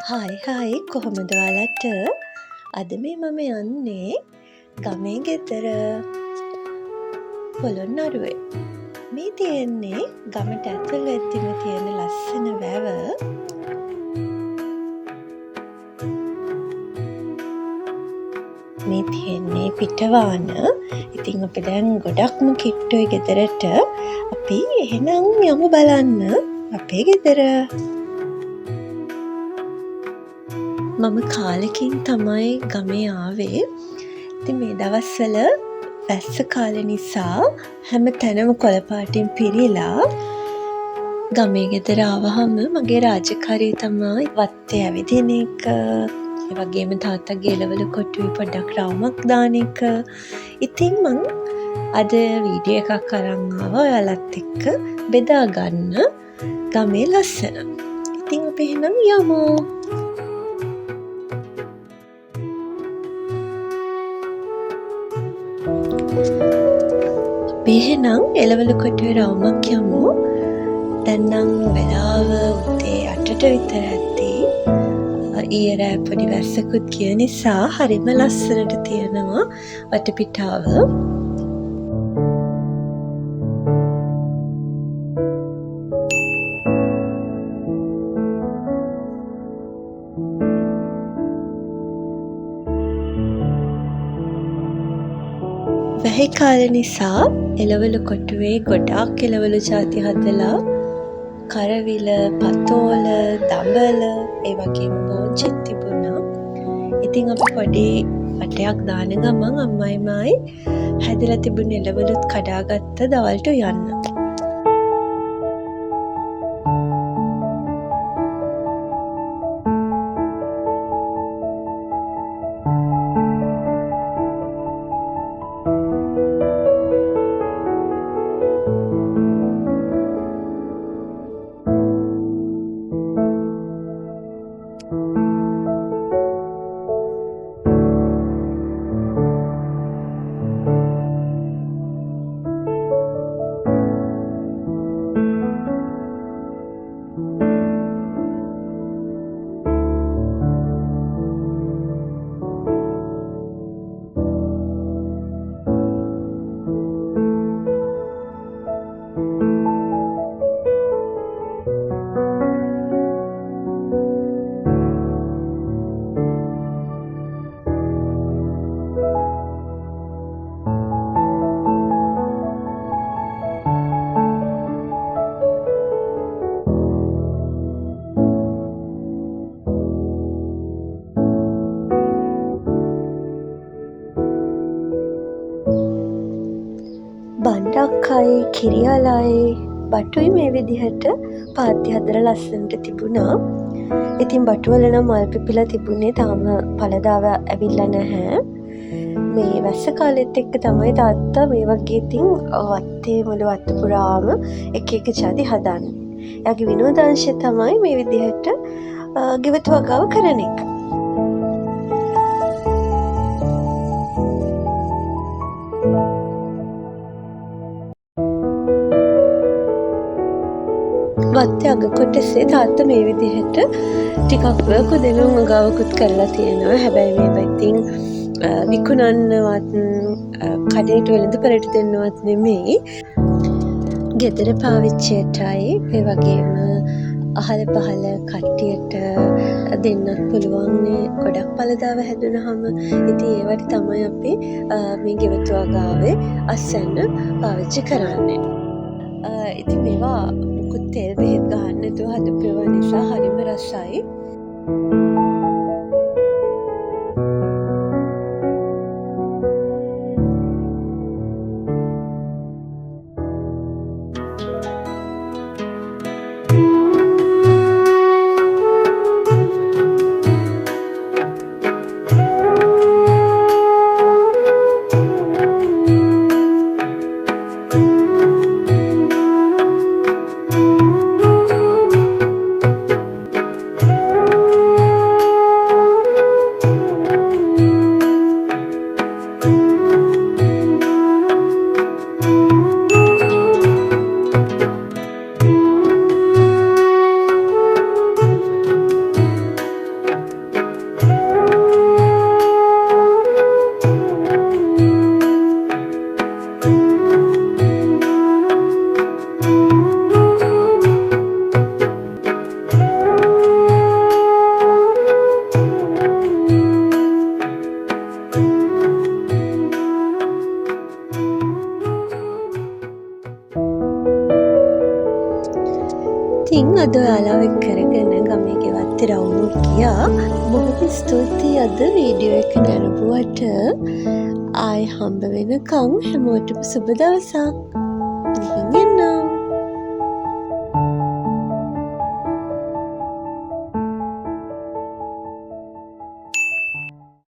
Hi කොහොමද ඔයාලට? අද මම යන්නේ ගමේ ගෙදර පොළොන්නරුවේ. මේ තියෙන්නේ ගමට ඇතුල් වෙද්දිම තියෙන ලස්සන වැව. මේ තියෙන්නේ පිටවාන. ඉතින් අපි දැන් ගොඩක්ම කිට්ටුයි ගෙදරට. අපි එහෙනම් යමු බලන්න අපේ ගෙදර. මම කාලෙකින් තමයි ගමේ ආවේ. ඉතින් මේ දවස්වල වැස්ස කාලේ නිසා හැම තැනම කොළ පාටින් පිරීලා ගමේ ගෙදර ආවහම මගේ රාජකාරිය තමයි වත්තේ ඇවිදින එක. ඒ වගේම තාත්තගේ එළවලු කොටුවේ පොඩ්ඩක් රවුමක් දාන එක. ඉතින් මං අද වීඩියෝ එකක් අරන් ආවා ඔයාලත් එක්ක බෙදා ගන්න ගමේ ලස්සන. ඉතින් අපි එහෙනම් යමු. අපි එහෙනම් එළවලු කොටුවේ රවුමක් යමු. දැන් නම් වෙලාව උදේ 8ට විතර ඇද්දී. ඊයේ රෑ පොඩි වැස්සකුත් ගිය නිසා හරිම ලස්සනට තියෙනවා වටපිටාව. වැහි කාලේ නිසා එළවලු කොටුවේ ගොඩාක් එළවලු ಜಾති හදලා කරවිල, පතෝල, දඹල, ඒ වගේම බෝංචිත් තිබුණා. ඉතින් අපි පොඩි වටයක් දාන ගමන් අම්මයි හැදලා තිබුණ එළවලුත් කඩාගත්ත දවල්ට යන්න. බණ්ඩක්කයි කිරියලයි බටුයි මේ විදිහට පාත්‍ය හදලා ලස්සනට තිබුණා. ඉතින් බටුවල නම් මල් පිපිලා තිබුණේ තාම පළදාව ඇවිල්ලා නැහැ. මේ වැස්ස කාලෙත් එක්ක තමයි තාත්තා මේ වගේ ඉතින් වත්තේ මුළු වත්ත පුරාම එක ಜಾති හදන්නේ. එයාගේ විනෝදාංශය තමයි මේ විදිහට ගෙවතු වගාව කරන එක. වත්තේ අග කොටසේ තාත්තා මේ විදිහට ටිකක් කුදෙනුම් ගාවකුත් කරලා තියෙනවා. හැබැයි මේවා ඉතින් විකුණන්නවත් කඩේට වෙළඳපළට දෙන්නවත් නෙමෙයි. ගෙදර පාවිච්චියටයි ඒ වගේම අහල පහල කට්ටියට දෙන්නත් පුළුවන් නේ ගොඩක් පළදාව හැදුනහම. ඉතින් ඒවට තමයි අපි මේ ගෙවතු වගාවේ අස්සන්න පාවිච්චි කරන්නේ. ඉතින් මේවා මුකුත් තෙල් බෙහෙත් ගහන්න නැතුව හදපු ඒවා නිසා හරිම රසයි. ඉතින් අද ඔයාලව එක්ක කරගෙන ගමේ ගෙවත්තේ රවුමක් ගියා. බොහොම ස්තුතියි අද වීඩියෝ එක නැරඹුවට. ආයෙ හම්බ වෙනකන් හැමෝටම සුබ දවසක්. ගිහින් එන්න.